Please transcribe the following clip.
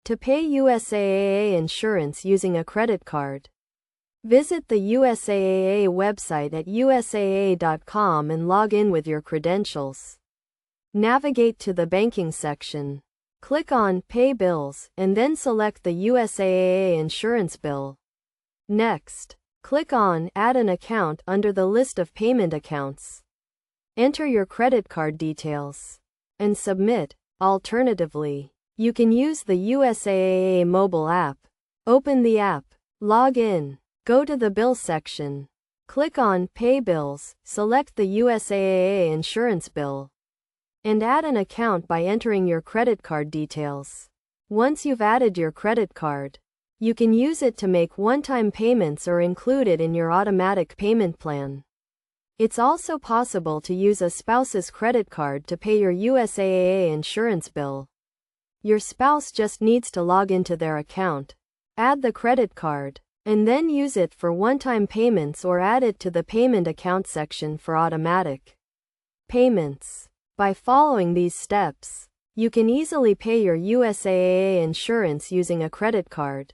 To pay USAA insurance using a credit card, visit the USAA website at usaa.com and log in with your credentials. Navigate to the banking section. Click on Pay Bills, and then select the USAA insurance bill. Next, click on Add an account under the list of payment accounts. Enter your credit card details and submit. Alternatively, you can use the USAA mobile app. Open the app, log in, go to the Bill section, click on Pay Bills, select the USAA insurance bill, and add an account by entering your credit card details. Once you've added your credit card, you can use it to make one-time payments or include it in your automatic payment plan. It's also possible to use a spouse's credit card to pay your USAA insurance bill. Your spouse just needs to log into their account, add the credit card, and then use it for one-time payments or add it to the payment account section for automatic payments. By following these steps, you can easily pay your USAA insurance using a credit card.